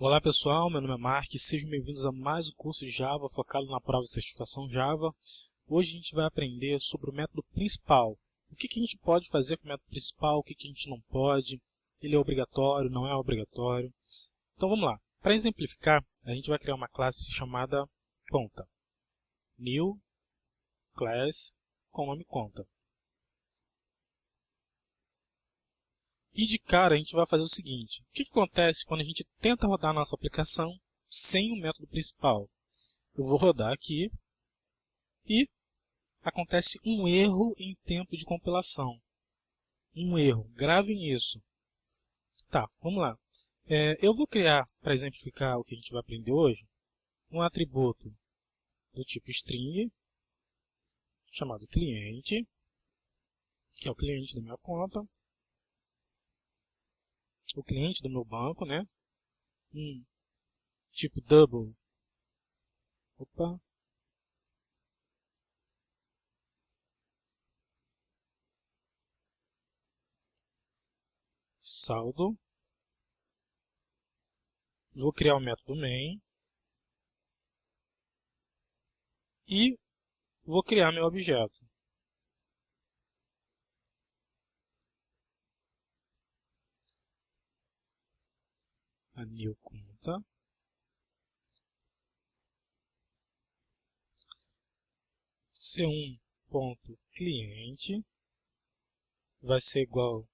Olá pessoal, meu nome é Mark, sejam bem-vindos a mais um curso de Java focado na prova de certificação Java. Hoje a gente vai aprender sobre o método principal. O que a gente pode fazer com o método principal, o que a gente não pode, ele é obrigatório, não é obrigatório. Então vamos lá. Para exemplificar, a gente vai criar uma classe chamada conta. New class com o nome conta. E de cara a gente vai fazer o seguinte, o que acontece quando a gente tenta rodar a nossa aplicação sem o método principal? Eu vou rodar aqui e acontece um erro em tempo de compilação. Um erro, gravem isso. Tá, vamos lá. Eu vou criar, para exemplificar o que a gente vai aprender hoje, um atributo do tipo string, chamado cliente, que é o cliente da minha conta, o cliente do meu banco, né? Um tipo double. Opa. Saldo. Vou criar o método main. E vou criar meu objeto. A new conta. C1.cliente vai ser igual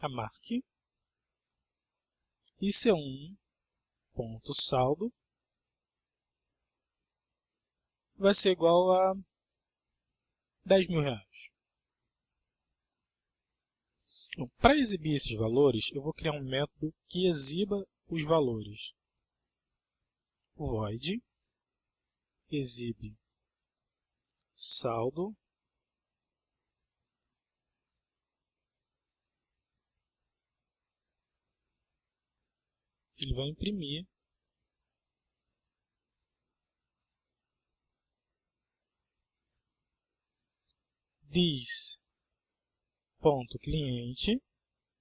a mark. E C1.saldo vai ser igual a R$10.000. Para exibir esses valores, eu vou criar um método que exiba os valores. Void exibe saldo ele vai imprimir this.cliente,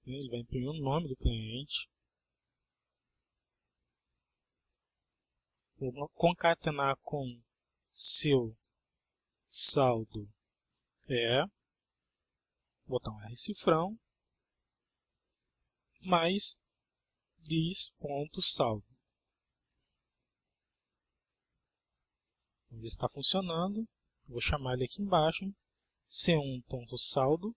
ele vai imprimir o nome do cliente, vou concatenar com seu saldo botar um R cifrão, mais this.saldo. Vamos ver se está funcionando. Vou chamar ele aqui embaixo, c1.saldo.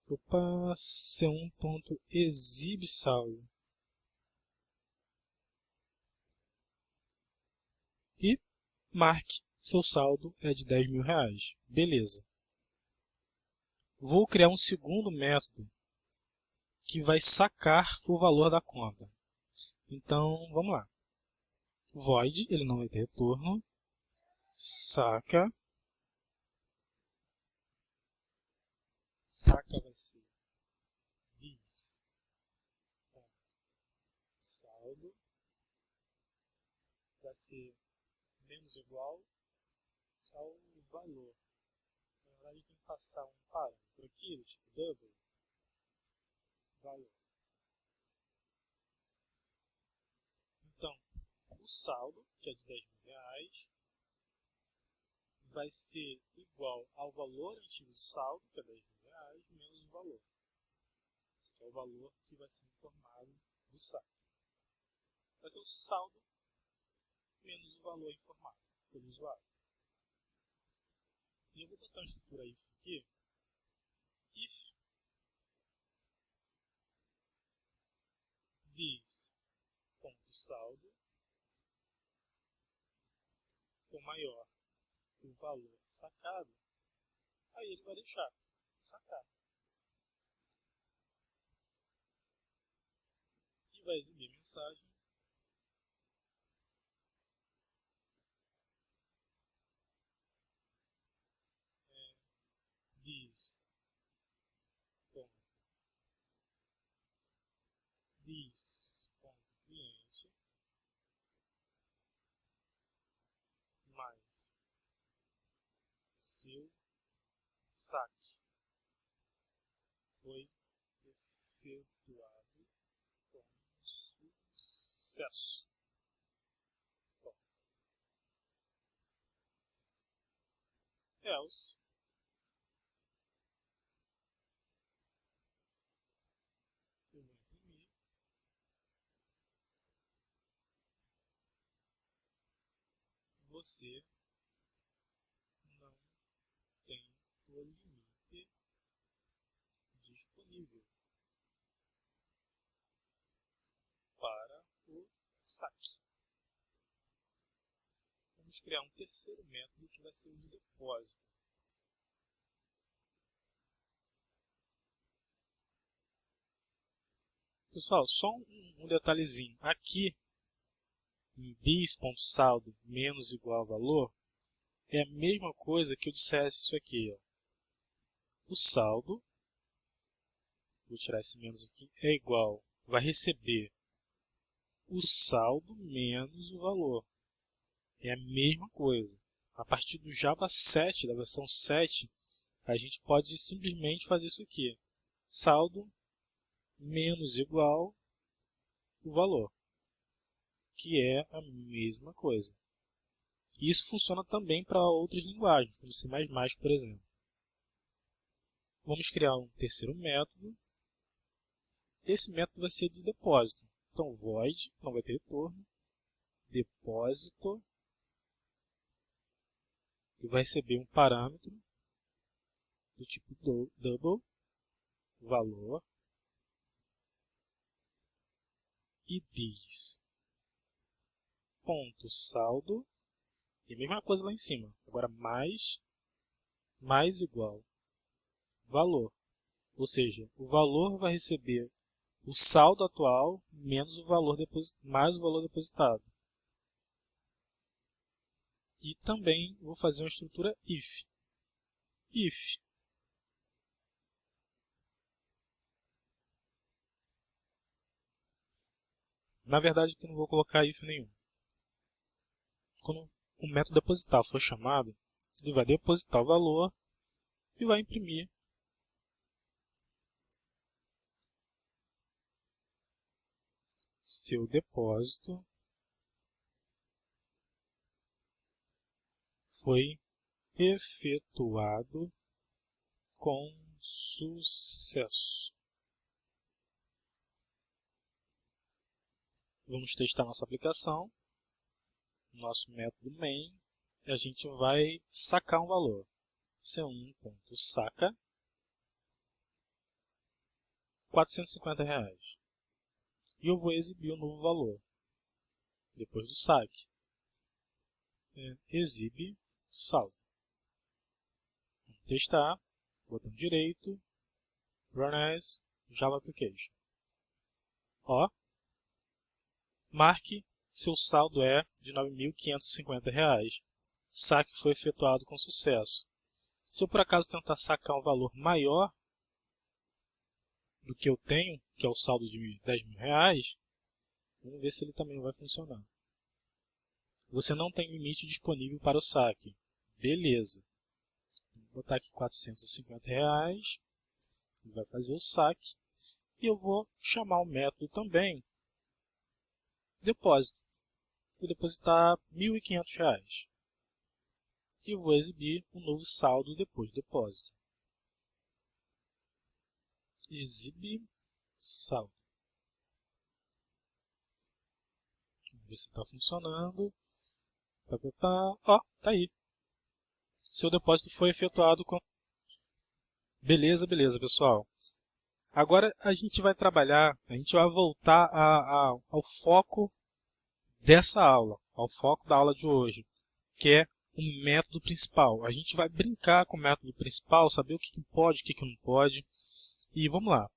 Opa, c1.exibsaldo. E marque seu saldo é de R$10.000. Beleza. Vou criar um segundo método que vai sacar o valor da conta. Então, vamos lá. Void, ele não vai ter retorno. Saca. Saca vai ser this. Saldo. Vai ser menos ou igual ao valor. Na verdade, tem que passar um parâmetro aqui, do tipo double. Valor. Então, o saldo, que é de R$10.000, vai ser igual ao valor antigo do saldo, que é R$10.000, menos o valor, que é o valor que vai ser informado do saque. Vai ser o saldo menos o valor informado pelo usuário. E eu vou botar uma estrutura if aqui. If this.saldo for maior que o valor sacado, aí ele vai deixar sacar. E vai exibir a mensagem this.cliente mais seu saque foi efetuado com sucesso. Bom, else eu vou imprimir. Você não tem o limite disponível para o saque. Vamos criar um terceiro método que vai ser o de depósito. Pessoal, só um detalhezinho. Aqui, em this.saldo menos igual a valor, é a mesma coisa que eu dissesse isso aqui. Ó. O saldo, vou tirar esse menos aqui, é igual, vai receber o saldo menos o valor. É a mesma coisa. A partir do Java 7, da versão 7, a gente pode simplesmente fazer isso aqui. Saldo menos igual o valor, que é a mesma coisa. Isso funciona também para outras linguagens, como C++, por exemplo. Vamos criar um terceiro método. Esse método vai ser de depósito. Então, void, não vai ter retorno, depósito, que vai receber um parâmetro do tipo double, valor, e diz ponto saldo, e a mesma coisa lá em cima, agora mais igual valor, ou seja, o valor vai receber o saldo atual menos o valor mais o valor depositado. E também vou fazer uma estrutura if. If na verdade aqui não vou colocar if nenhum. Quando o método depositar for chamado, ele vai depositar o valor e vai imprimir seu depósito foi efetuado com sucesso. Vamos testar nossa aplicação. Nosso método main, a gente vai sacar um valor. C1.saca R$450. E eu vou exibir o novo valor depois do saque. Exibe saldo. Vamos testar. Botão direito, Run as Java Application. Ó, marque seu saldo é de R$9.550. Saque foi efetuado com sucesso. Se eu por acaso tentar sacar um valor maior do que eu tenho, que é o saldo de R$10.000, vamos ver se ele também vai funcionar. Você não tem limite disponível para o saque. Beleza. Vou botar aqui R$450. Ele vai fazer o saque. E eu vou chamar o método também depósito. Vou depositar R$1.500. E vou exibir um novo saldo depois do depósito. Exibe saldo. Vamos ver se está funcionando. Ó, tá aí. Seu depósito foi efetuado com... Beleza, pessoal. Agora a gente vai trabalhar, a gente vai voltar ao foco dessa aula, ao foco da aula de hoje, que é o método principal. A gente vai brincar com o método principal, saber o que pode, o que não pode. E vamos lá.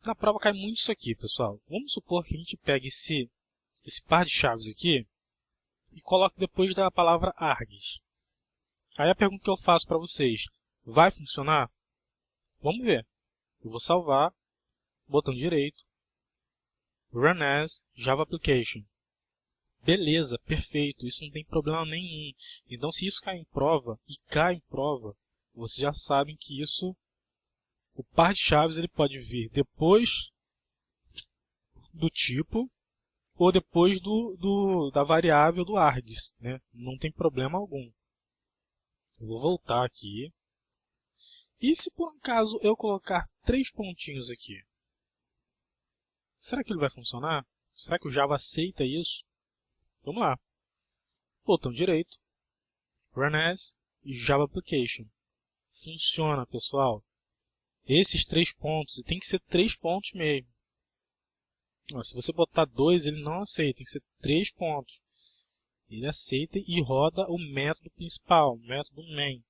Na prova cai muito isso aqui, pessoal. Vamos supor que a gente pegue esse par de chaves aqui e coloque depois da palavra args. Aí a pergunta que eu faço para vocês, vai funcionar? Vamos ver. Eu vou salvar, botão direito, Run as Java Application. Beleza, perfeito, isso não tem problema nenhum. Então se isso cai em prova, vocês já sabem que isso, O par de chaves ele pode vir depois do tipo ou depois da variável do args, né? Não tem problema algum. Eu vou voltar aqui. E se por acaso eu colocar 3 pontinhos aqui? Será que ele vai funcionar? Será que o Java aceita isso? Vamos lá. Botão direito, Run As e Java Application. Funciona, pessoal. Esses 3 pontos, e tem que ser 3 pontos mesmo. Se você botar 2, ele não aceita, tem que ser 3 pontos. Ele aceita e roda o método principal, o método main.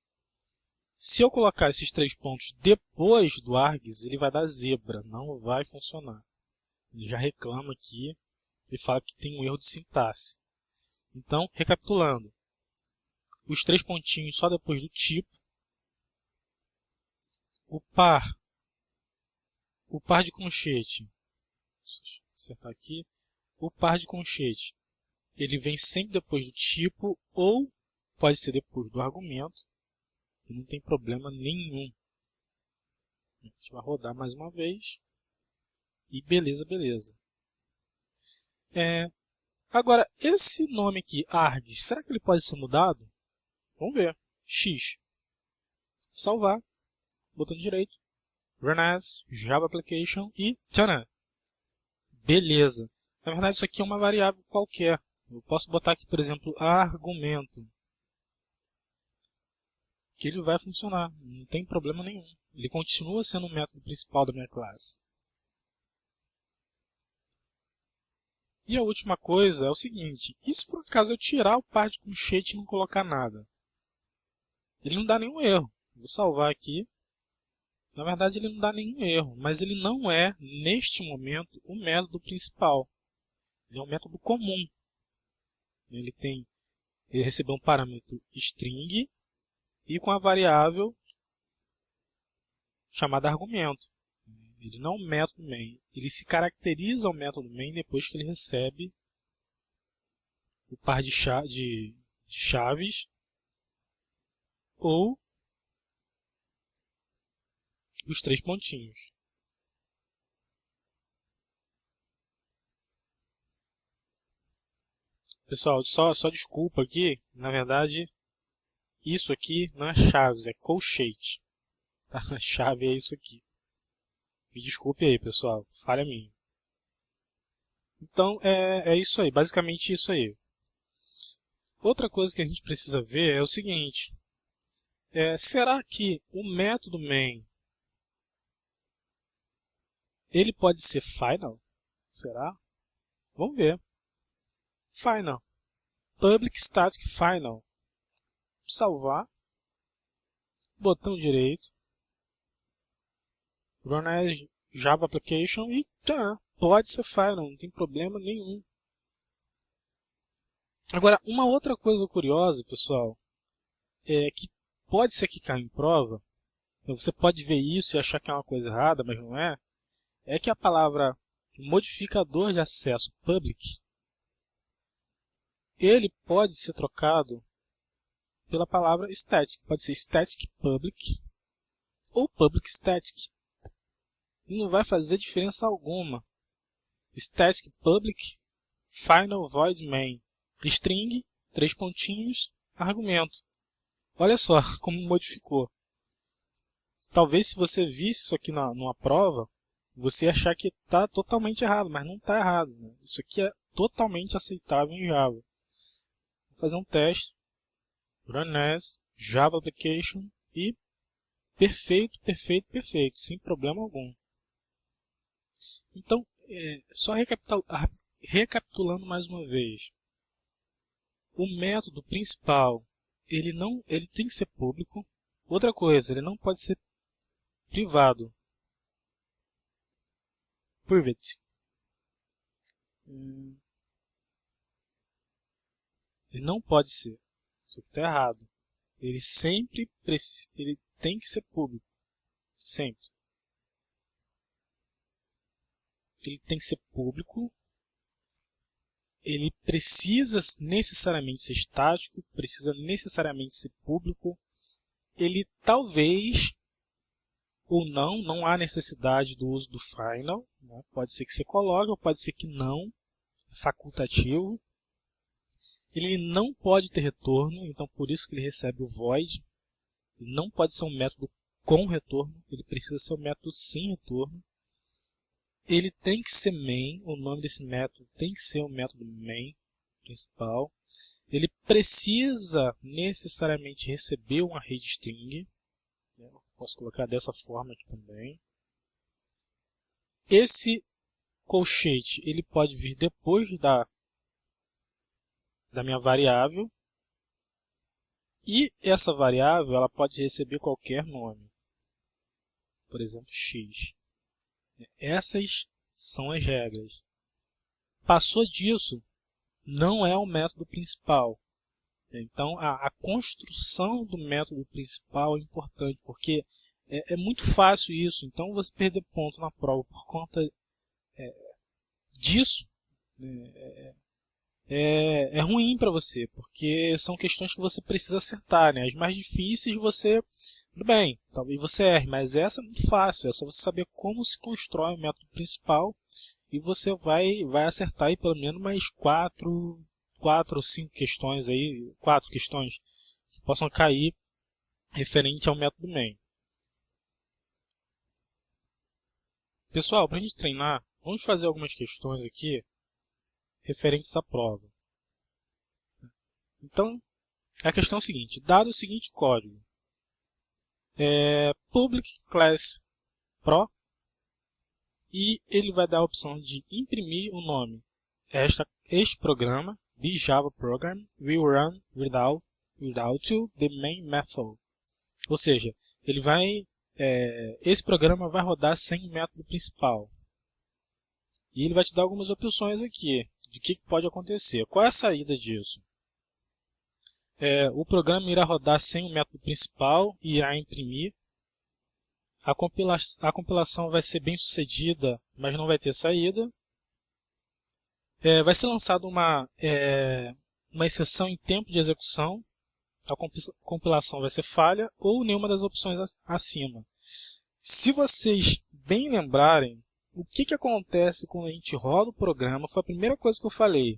Se eu colocar esses 3 pontos depois do args, ele vai dar zebra, não vai funcionar. Ele já reclama aqui e fala que tem um erro de sintaxe. Então, recapitulando, os 3 pontinhos só depois do tipo, o par de conchete, deixa eu acertar aqui, o par de conchete, ele vem sempre depois do tipo ou pode ser depois do argumento, e não tem problema nenhum. A gente vai rodar mais uma vez e beleza, beleza. Agora, esse nome aqui, args, será que ele pode ser mudado? Vamos ver. X. Salvar. Botão direito. Run As, Java Application e tcharam! Beleza. Na verdade, isso aqui é uma variável qualquer. Eu posso botar aqui, por exemplo, argumento. Que ele vai funcionar. Não tem problema nenhum. Ele continua sendo o método principal da minha classe. E a última coisa é o seguinte. E se por acaso eu tirar o par de conchete e não colocar nada? Ele não dá nenhum erro. Vou salvar aqui. Na verdade, ele não dá nenhum erro, mas ele não é, neste momento, o método principal. Ele é um método comum. Ele recebeu um parâmetro string e com a variável chamada argumento. Ele não é um método main. Ele se caracteriza ao método main depois que ele recebe o par de chaves ou os 3 pontinhos. Pessoal, só desculpa aqui, na verdade, isso aqui não é chaves, é colchete. Tá? A chave é isso aqui. Me desculpe aí, pessoal, falha minha. Então, é isso aí, basicamente isso aí. Outra coisa que a gente precisa ver é o seguinte. Será que o método main ele pode ser final? Será? Vamos ver. Final. Public Static Final. Salvar. Botão direito. Run as Java Application e pode ser final, não tem problema nenhum. Agora, uma outra coisa curiosa, pessoal, é que pode ser que caia em prova, você pode ver isso e achar que é uma coisa errada, mas não é, é que a palavra modificador de acesso public, ele pode ser trocado pela palavra static, pode ser static public ou public static. E não vai fazer diferença alguma. Static public, final void main, string, 3 pontinhos, argumento. Olha só como modificou. Talvez se você visse isso aqui numa prova, você ia achar que está totalmente errado, mas não está errado. Né? Isso aqui é totalmente aceitável em Java. Vou fazer um teste. Run as, Java Application e perfeito, perfeito, perfeito, sem problema algum. Então, só recapitulando mais uma vez. O método principal, ele tem que ser público. Outra coisa, ele não pode ser privado. Private. Ele não pode ser. Isso aqui está errado. Ele tem que ser público. Sempre. Ele tem que ser público, ele precisa necessariamente ser estático, precisa necessariamente ser público, ele talvez ou não, não há necessidade do uso do final, né? Pode ser que você coloque ou pode ser que não, é facultativo. Ele não pode ter retorno, então por isso que ele recebe o void. Ele não pode ser um método com retorno, ele precisa ser um método sem retorno. Ele tem que ser main, o nome desse método tem que ser o método main principal. Ele precisa necessariamente receber um array de string. Posso colocar dessa forma aqui também. Esse colchete ele pode vir depois da minha variável. E essa variável ela pode receber qualquer nome. Por exemplo, x. Essas são as regras. Passou disso, não é o método principal. Então, a construção do método principal é importante, porque é muito fácil isso. Então, você perder ponto na prova por conta disso é ruim para você, porque são questões que você precisa acertar, né? As mais difíceis você... Tudo bem, talvez você erre, mas essa é muito fácil. É só você saber como se constrói o método principal e você vai acertar aí pelo menos mais 4 ou 5 questões aí, 4 questões que possam cair referente ao método main. Pessoal, para a gente treinar, vamos fazer algumas questões aqui referentes à prova. Então, a questão é a seguinte: dado o seguinte código, public class pro, e ele vai dar a opção de imprimir o nome. Este programa, the Java program, will run without the main method. Ou seja, esse programa vai rodar sem o método principal. E ele vai te dar algumas opções aqui de que pode acontecer. Qual é a saída disso? O programa irá rodar sem o método principal e irá imprimir. A compilação vai ser bem sucedida, mas não vai ter saída. Vai ser lançada uma exceção em tempo de execução. A compilação vai ser falha ou nenhuma das opções acima. Se vocês bem lembrarem, o que acontece quando a gente roda o programa, foi a primeira coisa que eu falei.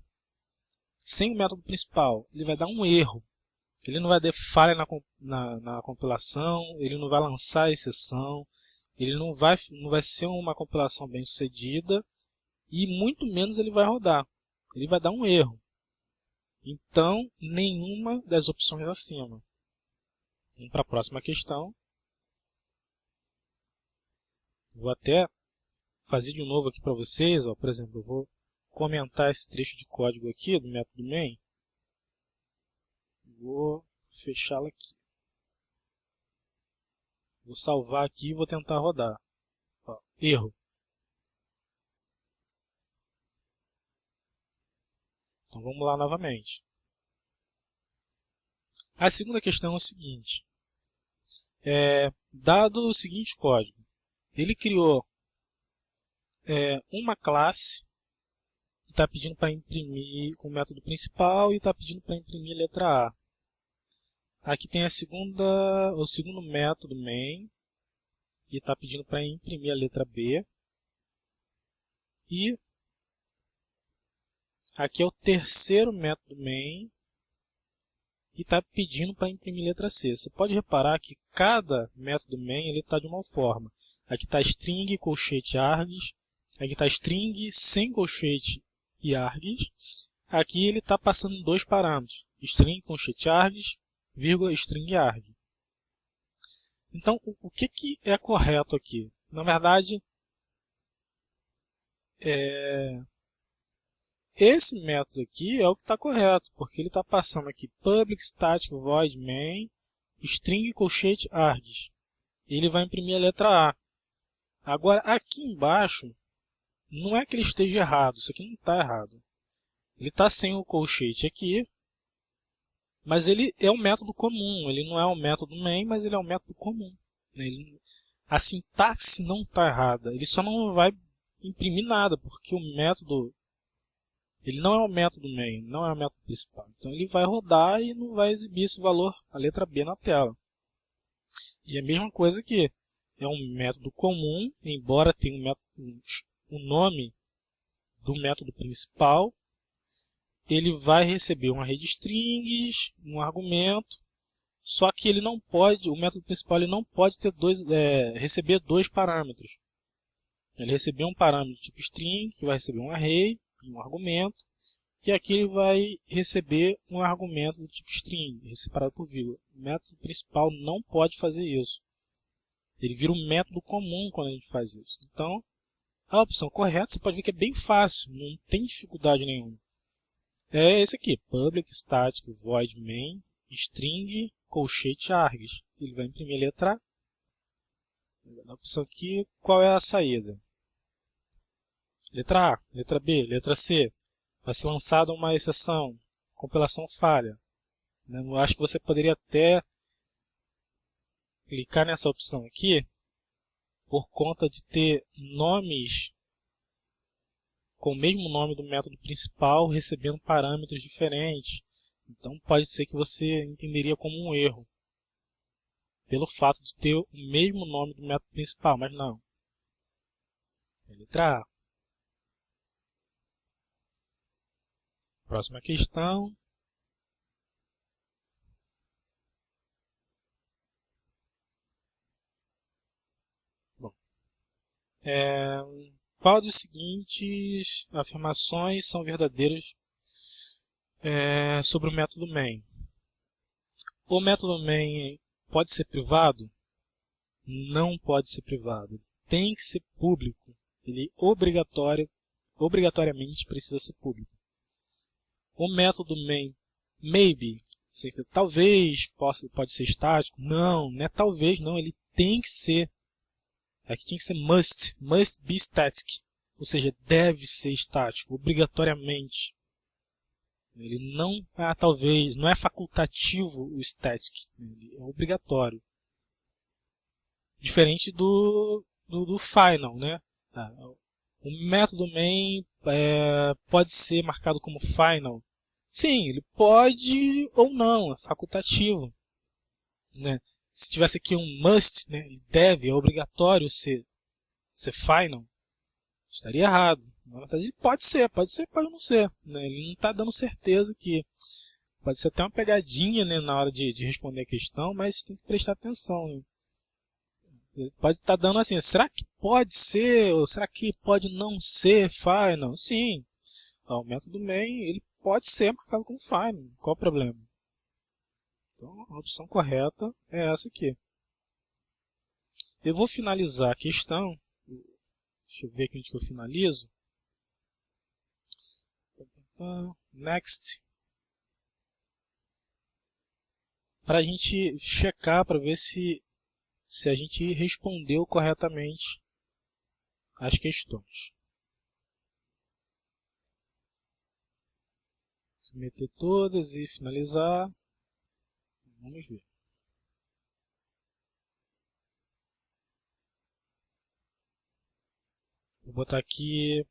Sem o método principal, ele vai dar um erro. Ele não vai dar falha na compilação, ele não vai lançar a exceção, ele não vai ser uma compilação bem sucedida e muito menos ele vai rodar. Ele vai dar um erro. Então, nenhuma das opções acima. Vamos para a próxima questão. Vou até fazer de novo aqui para vocês. Por exemplo, eu vou comentar esse trecho de código aqui do método main. Vou fechá-la aqui. Vou salvar aqui e vou tentar rodar. Erro. Então vamos lá novamente. A segunda questão é o seguinte. Dado o seguinte código, ele criou uma classe e está pedindo para imprimir com o método principal e está pedindo para imprimir a letra A. Aqui tem o segundo método main e está pedindo para imprimir a letra B. E aqui é o terceiro método main e está pedindo para imprimir a letra C. Você pode reparar que cada método main está de uma forma. Aqui está string, colchete, args. Aqui está string sem colchete e args. Aqui ele está passando dois parâmetros. String, colchete, args, vírgula, string, arg. Então, o que é correto aqui? Na verdade, esse método aqui é o que está correto, porque ele está passando aqui public static void main string colchete args. Ele vai imprimir a letra A. Agora, aqui embaixo, não é que ele esteja errado, isso aqui não está errado. Ele está sem o colchete aqui, mas ele é um método comum, ele não é um método main, mas ele é um método comum. A sintaxe não está errada, ele só não vai imprimir nada, porque o método ele não é o método main, não é o método principal. Então ele vai rodar e não vai exibir esse valor, a letra B, na tela. E a mesma coisa aqui, é um método comum, embora tenha o nome do método principal. Ele vai receber uma rede strings, um argumento, só que ele não pode, o método principal ele não pode ter receber dois parâmetros. Ele recebeu um parâmetro tipo string, que vai receber um array e um argumento, e aqui ele vai receber um argumento do tipo string, separado por vírgula. O método principal não pode fazer isso. Ele vira um método comum quando a gente faz isso. Então, a opção correta, você pode ver que é bem fácil, não tem dificuldade nenhuma. É esse aqui, public static void main string colchete args. Ele vai imprimir a letra A. Na opção aqui, qual é a saída? Letra A, letra B, letra C. Vai ser lançada uma exceção, compilação falha. Eu acho que você poderia até clicar nessa opção aqui, por conta de ter nomes com o mesmo nome do método principal, recebendo parâmetros diferentes. Então pode ser que você entenderia como um erro, pelo fato de ter o mesmo nome do método principal, mas não. É letra A. Próxima questão. Bom, qual dos seguintes afirmações são verdadeiras sobre o método main? O método main pode ser privado? Não pode ser privado. Tem que ser público. Ele obrigatoriamente precisa ser público. O método main, maybe, talvez pode ser estático. Não é talvez, não. Ele tem que ser. Aqui tem que ser must be static. Ou seja, deve ser estático, obrigatoriamente. Ele não, talvez, não é facultativo o static. Ele é obrigatório. Diferente do final, né? O método main pode ser marcado como final. Sim, ele pode ou não, é facultativo. Né? Se tivesse aqui um must, né, ele deve, é obrigatório ser final, estaria errado. Na verdade, ele pode ser, pode não ser. Né? Ele não está dando certeza que pode ser até uma pegadinha, né, na hora de responder a questão, mas tem que prestar atenção. Né? Ele pode estar dando assim, será que pode ser ou será que pode não ser final? Sim, o método main ele pode ser marcado como final, qual o problema? Então a opção correta é essa aqui. Eu vou finalizar a questão, deixa eu ver aqui onde que eu finalizo. Next. Para a gente checar, para ver se a gente respondeu corretamente as questões. Submeter todas e finalizar. Vamos ver. Vou botar aqui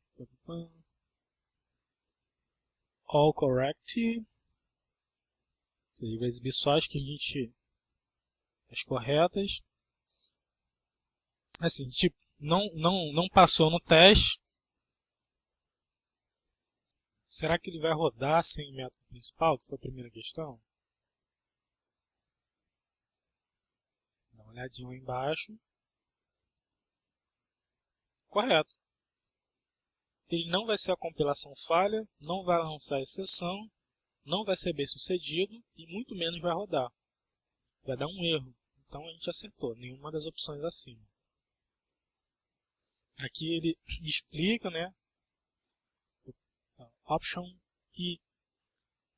all correct. Ele vai exibir só as as corretas. Assim, tipo, não passou no teste. Será que ele vai rodar sem o método principal, que foi a primeira questão? Dá uma olhadinha lá embaixo. Correto. Ele não vai ser a compilação falha, não vai lançar a exceção, não vai ser bem sucedido e muito menos vai rodar. Vai dar um erro. Então a gente acertou, nenhuma das opções acima. Aqui ele explica, né? Option E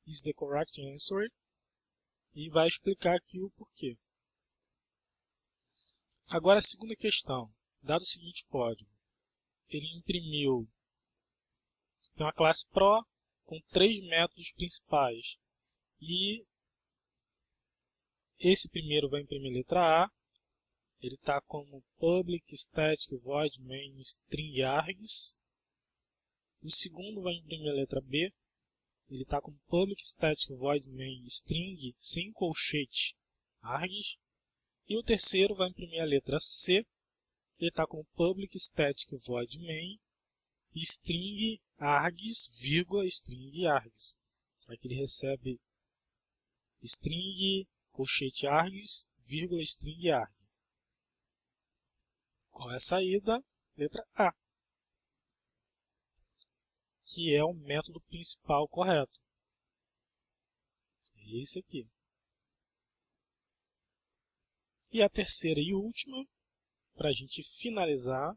is the correct answer e vai explicar aqui o porquê. Agora a segunda questão. Dado o seguinte código, ele imprimiu uma classe Pro com 3 métodos principais e esse primeiro vai imprimir a letra A. Ele está como public static void main string args. O segundo vai imprimir a letra B. Ele está como public static void main string sem colchete args. E o terceiro vai imprimir a letra C. ele está com public static void main string args, vírgula, string args. Aqui ele recebe string colchete args, vírgula, string arg. Qual é a saída? Letra A, que é o método principal correto. É esse aqui. E a terceira e última, para a gente finalizar,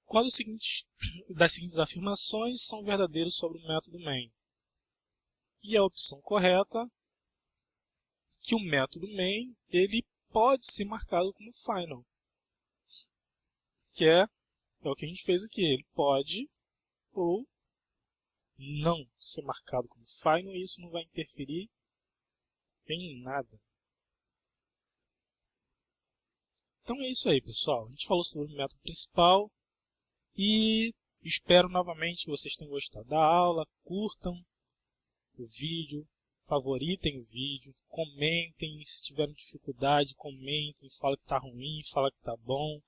qual das seguintes afirmações são verdadeiras sobre o método main? E a opção correta, que o método main ele pode ser marcado como final, que é o que a gente fez aqui. Ele pode ou não ser marcado como final e isso não vai interferir em nada. Então é isso aí, pessoal. A gente falou sobre o método principal e espero novamente que vocês tenham gostado da aula. Curtam o vídeo, favoritem o vídeo, comentem, se tiverem dificuldade, comentem, falem que está ruim, falem que está bom.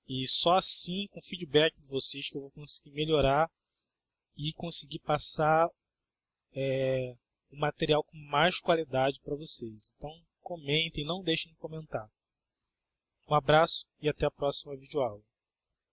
E só assim, com o feedback de vocês, que eu vou conseguir melhorar e conseguir passar o material com mais qualidade para vocês. Então comentem, não deixem de comentar. Um abraço e até a próxima videoaula.